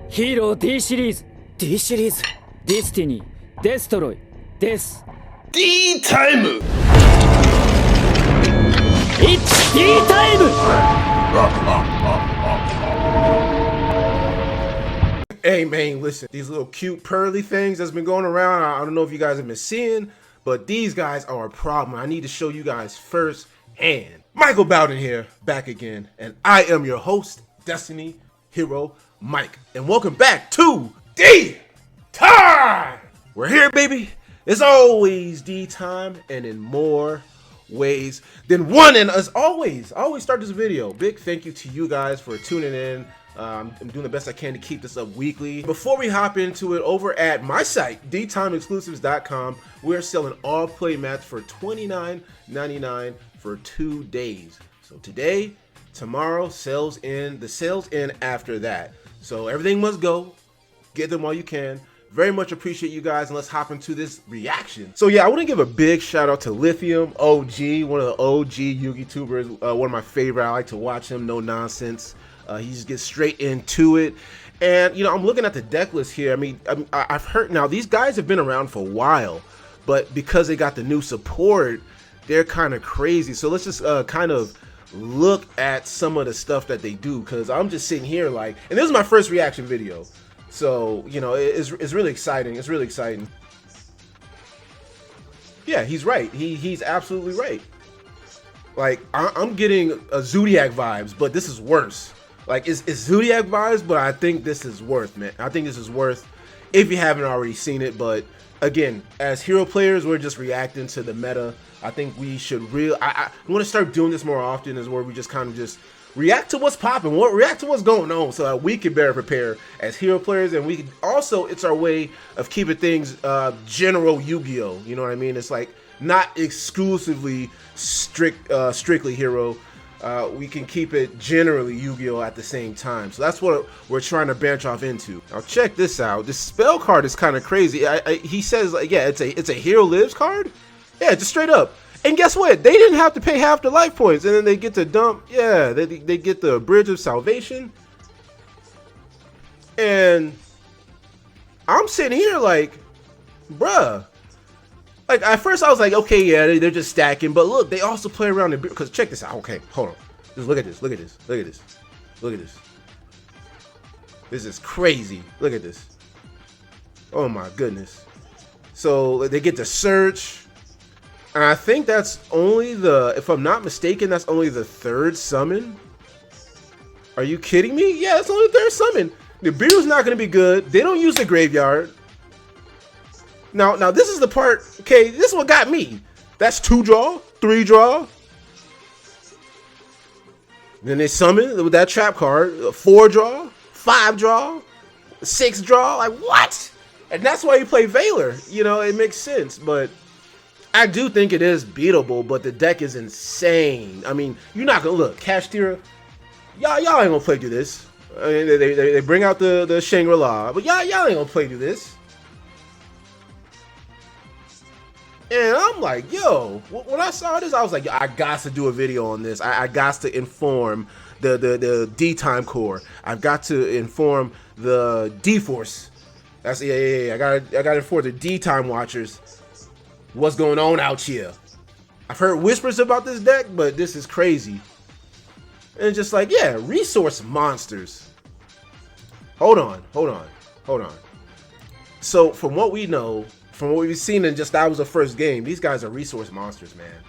ヒーロー D シリーズ D シリーズディスティニーデストロイです。 D タイム It's D タイム。 Hey man, listen, these little cute Purrely things that's been going around, I don't know if you guys have been seeing, but these guys are a problem. I need to show you guys firsthand. Michael Bowden here, back again, and I am your host, Destiny Hero Mike, and welcome back to D Time. We're here, baby. It's always D time, and in more ways than one. And as always, I always start this video. Big thank you to you guys for tuning in. I'm doing the best I can to keep this up weekly. Before we hop into it, over at my site, DTimeExclusives.com, we're selling all play mats for $29.99 for 2 days. So today, tomorrow, sales in. The sales in after that. So everything must go. Get them while you can. Very much appreciate you guys, and let's hop into this reaction. So yeah, I want to give a big shout out to Lithium OG, one of the OG Yu-Gi tubers, one of my favorite. I like to watch him, no nonsense. He just gets straight into it. And you know, I'm looking at the deck list here. I mean, I've heard now these guys have been around for a while, but because they got the new support, they're kind of crazy. So let's just kind of look at some of the stuff that they do, because I'm just sitting here like, and this is my first reaction video. So, you know, it's really exciting. It's really exciting. Yeah, he's right. He's absolutely right. Like, I'm getting a Zodiac vibes, but this is worse. Like, it's Zodiac vibes, but I think this is worth, man. I think this is worth, if you haven't already seen it. But again, as hero players, we're just reacting to the meta. I think we should I want to start doing this more often, is where we just kind of just react to what's popping, react to what's going on, so that we can better prepare as hero players, and we can also, it's our way of keeping things general Yu-Gi-Oh. You know what I mean? It's like not exclusively strictly hero. We can keep it generally Yu-Gi-Oh at the same time. So that's what we're trying to branch off into. Now check this out. This spell card is kind of crazy. He says, like, yeah, it's a hero lives card. Yeah, just straight up. And guess what? They didn't have to pay half the life points, and then they get to dump. Yeah, they get the Bridge of Salvation. And I'm sitting here like, bruh. Like, at first I was like, okay, yeah, they're just stacking. But look, they also play around the, because check this out. Okay, hold on. Just look at this. Look at this. Look at this. Look at this. This is crazy. Look at this. Oh my goodness. So they get to search. And I think that's only the, if I'm not mistaken, that's only the third summon. Are you kidding me? Yeah, it's only the third summon. The Beer's not going to be good. They don't use the graveyard. Now this is the part, okay, this is what got me. That's 2 draw, 3 draw. Then they summon with that trap card, 4 draw, 5 draw, 6 draw. Like, what? And that's why you play Valor. You know, it makes sense, but I do think it is beatable, but the deck is insane. I mean, you're not gonna look Kashtira. Y'all ain't gonna play through this. I mean, they bring out the Shangri-La, but y'all ain't gonna play through this. And I'm like, yo, when I saw this, I was like, yo, I got to do a video on this. I got to inform the D Time core. I've got to inform the D Force. That's yeah. I gotta inform the D Time watchers what's going on out here. I've heard whispers about this deck, but this is crazy. And just like, yeah, resource monsters. Hold on. So from what we know, from what we've seen in just that was the first game, these guys are resource monsters, man.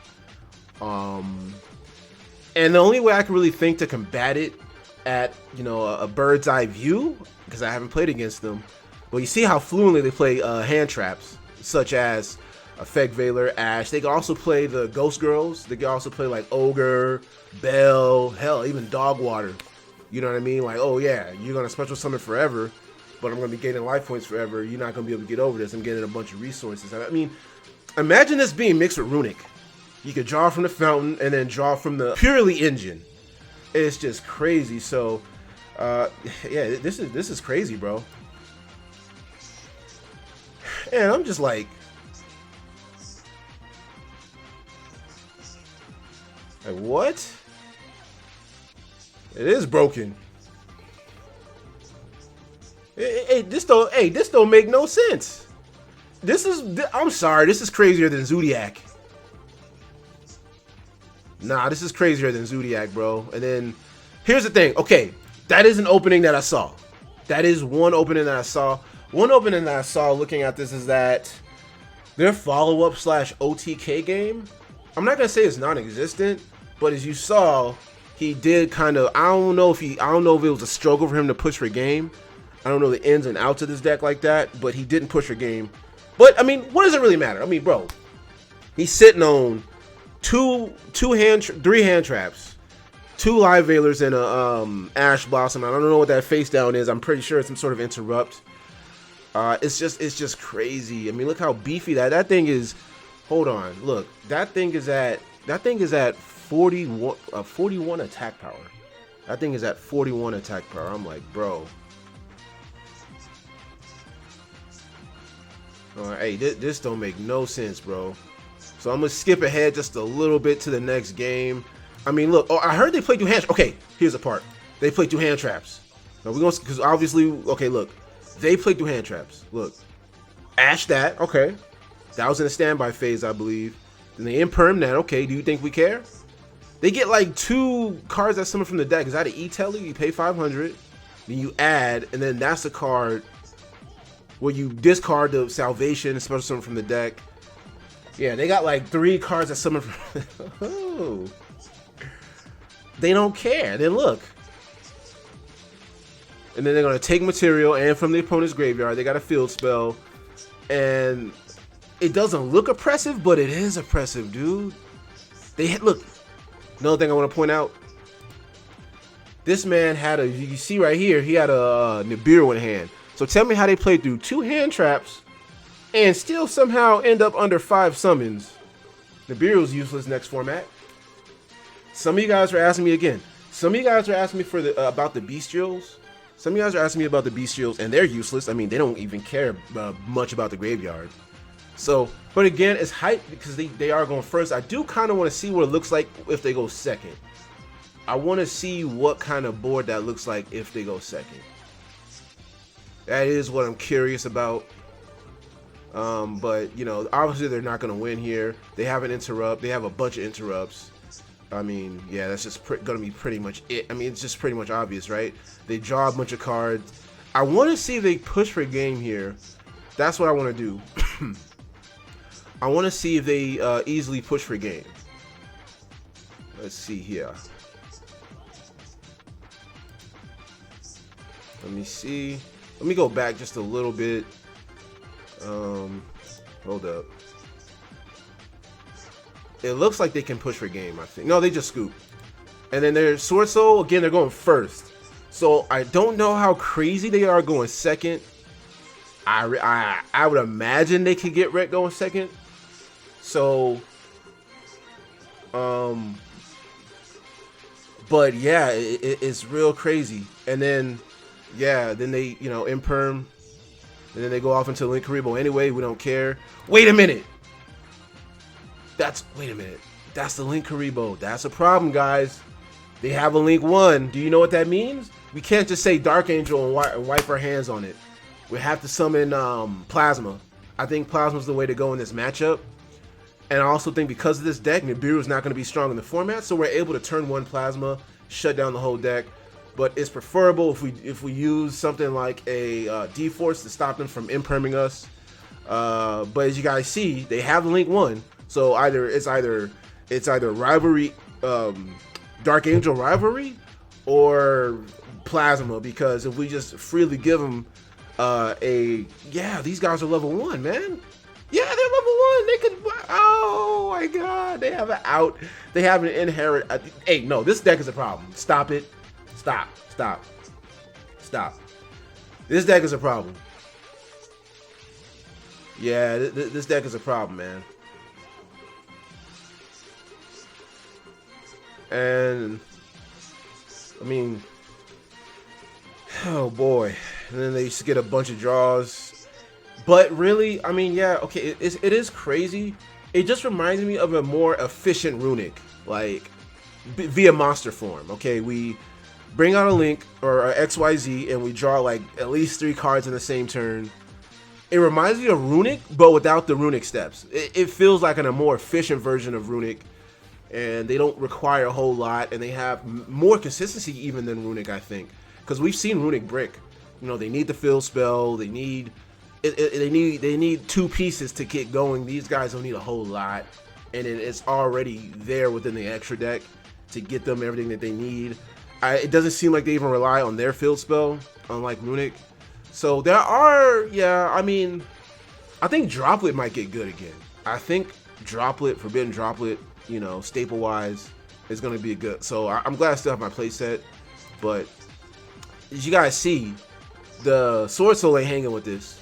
And the only way I can really think to combat it at, you know, a bird's eye view, because I haven't played against them, but you see how fluently they play hand traps, such as Effect Valor, Ash. They can also play the Ghost Girls. They can also play like Ogre, Bell, hell, even Dogwater. You know what I mean? Like, oh yeah, you're gonna special summon forever, but I'm gonna be gaining life points forever. You're not gonna be able to get over this. I'm getting a bunch of resources. I mean, imagine this being mixed with Runic. You could draw from the fountain and then draw from the Purrely engine. It's just crazy. So, yeah, this is crazy, bro. And I'm just like, what? It is broken. Hey, this don't make no sense. I'm sorry, this is crazier than Zodiac. Nah, this is crazier than Zodiac, bro. And then, here's the thing. Okay, that is an opening that I saw. That is one opening that I saw. One opening that I saw looking at this is that their follow-up / OTK game, I'm not gonna say it's non-existent, but as you saw, he did kind of, I don't know if it was a struggle for him to push for game. I don't know the ins and outs of this deck like that, but he didn't push for game. But I mean, what does it really matter? I mean, bro, he's sitting on three hand traps, 2 live veilers, and a Ash Blossom. I don't know what that face down is. I'm pretty sure it's some sort of interrupt. It's just crazy. I mean, look how beefy that thing is. Hold on, look, that thing is at 41 attack power. That thing is at 41 attack power. I'm like, bro. Hey, this don't make no sense, bro. So I'm gonna skip ahead just a little bit to the next game. I mean, look. Oh, I heard they played 2 hand. Okay, here's the part. They played 2 hand traps. Now we're gonna, because obviously, okay, look, they played 2 hand traps. Look, Ash that. Okay, that was in a standby phase, I believe. Then they imperm that. Okay, do you think we care? They get like 2 cards that summon from the deck. Is that an E-Telly? You pay 500, then you add, and then that's the card where you discard the Salvation, special summon from the deck. Yeah, they got like 3 cards that summon from. Oh. They don't care. Then look. And then they're gonna take material and from the opponent's graveyard. They got a field spell, and it doesn't look oppressive, but it is oppressive, dude. Look. Another thing I want to point out. This man had you see right here, he had a Nibiru in hand. So tell me how they played through 2 hand traps and still somehow end up under 5 summons. Nibiru's useless next format. Some of you guys are asking me again. Some of you guys are asking me about the Bestials. Some of you guys are asking me about the Bestials, and they're useless. I mean, they don't even care much about the graveyard. So, but again, it's hype because they are going first. I do kind of want to see what it looks like if they go second. I want to see what kind of board that looks like if they go second. That is what I'm curious about. But, you know, obviously they're not going to win here. They have an interrupt. They have a bunch of interrupts. I mean, yeah, that's just going to be pretty much it. I mean, it's just pretty much obvious, right? They draw a bunch of cards. I want to see if they push for game here. That's what I want to do. I want to see if they easily push for game. Let's see here. Let me see. Let me go back just a little bit. Hold up. It looks like they can push for game, I think. No, they just scoop. And then their Sword Soul, again, they're going first. So I don't know how crazy they are going second. I would imagine they could get Ret going second. So, but yeah, it's real crazy. And then, yeah, then they, you know, imperm. And then they go off into Link Karibo anyway. We don't care. Wait a minute. Wait a minute. That's the Link Karibo. That's a problem, guys. They have a Link 1. Do you know what that means? We can't just say Dark Angel and wipe our hands on it. We have to summon Plasma. I think Plasma's the way to go in this matchup. And I also think because of this deck, Nibiru is not going to be strong in the format, so we're able to turn 1 Plasma, shut down the whole deck. But it's preferable if we use something like a D-Force to stop them from imperming us. But as you guys see, they have the Link 1. So it's either Rivalry, Dark Angel Rivalry, or Plasma. Because if we just freely give them these guys are level 1, man. Yeah, they're level 1. They could. Oh my God, they have an out. They have an inherit. Hey, no, this deck is a problem. Stop it. Stop. This deck is a problem. Yeah, this deck is a problem, man. And I mean, oh boy. And then they used to get a bunch of draws. But really, I mean, yeah, okay, it is crazy. It just reminds me of a more efficient Runic, like via monster form. Okay, we bring out a Link or a XYZ, and we draw like at least 3 cards in the same turn. It reminds me of Runic, but without the Runic steps. It feels like a more efficient version of Runic, and they don't require a whole lot, and they have more consistency even than Runic, I think. Because we've seen Runic brick. You know, they need the fill spell, they need 2 pieces to get going. These guys don't need a whole lot, and it's already there within the extra deck to get them everything that they need. It doesn't seem like they even rely on their field spell, unlike Runic. So there are, yeah, I mean, I think Droplet might get good again. I think Droplet, Forbidden Droplet, you know, staple-wise, is going to be good. So I'm glad I still have my playset. But as you guys see, the Sword Soul ain't hanging with this.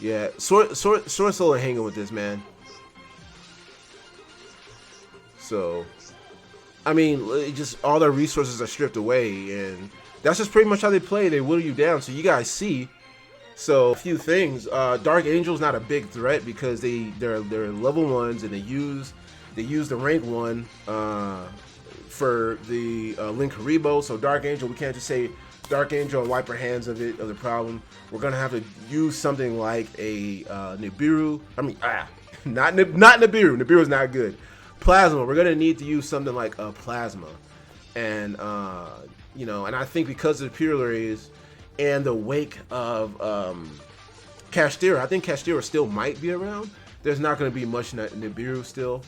Yeah, Sword Soul ain't hanging with this, man. So, I mean, just all their resources are stripped away, and that's just pretty much how they play. They whittle you down, so you guys see. So, a few things. Dark Angel's not a big threat because they're level 1s, and they use the rank 1 for the Link Haribo. So Dark Angel, we can't just say Dark Angel and wipe our hands of the problem. We're gonna have to use something like a Nibiru. I mean, not Nibiru. Nibiru's not good. Plasma. We're gonna need to use something like a Plasma, and you know, and I think because of the Purrely and the wake of Kashtira, I think Kashtira still might be around. There's not gonna be much Nibiru still.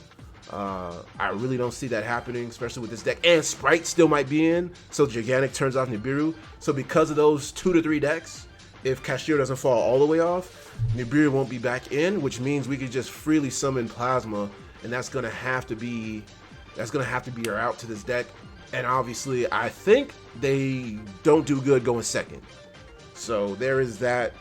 I really don't see that happening, especially with this deck. And Sprite still might be in, so Gigantic turns off Nibiru. So because of those 2 to 3 decks, if Kashtira doesn't fall all the way off, Nibiru won't be back in, which means we could just freely summon Plasma, and that's gonna have to be our out to this deck. And obviously, I think they don't do good going second. So there is that.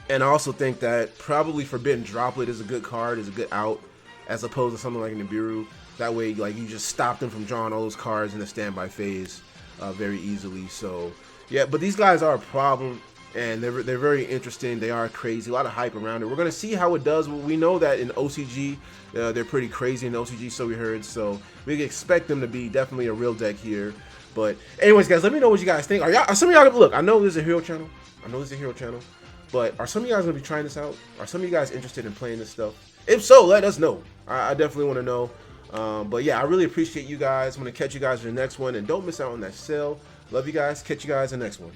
And I also think that probably Forbidden Droplet is a good card, is a good out, as opposed to something like Nibiru. That way, like, you just stop them from drawing all those cards in the standby phase very easily. So, yeah, but these guys are a problem, and they're very interesting. They are crazy, a lot of hype around it. We're going to see how it does. We know that in OCG, they're pretty crazy in OCG, so we heard. So we can expect them to be definitely a real deck here. But anyways, guys, let me know what you guys think. Are some of y'all, look, I know this is a hero channel. But are some of you guys going to be trying this out? Are some of you guys interested in playing this stuff? If so, let us know. I definitely want to know. But yeah, I really appreciate you guys. I'm going to catch you guys in the next one. And don't miss out on that sale. Love you guys. Catch you guys in the next one.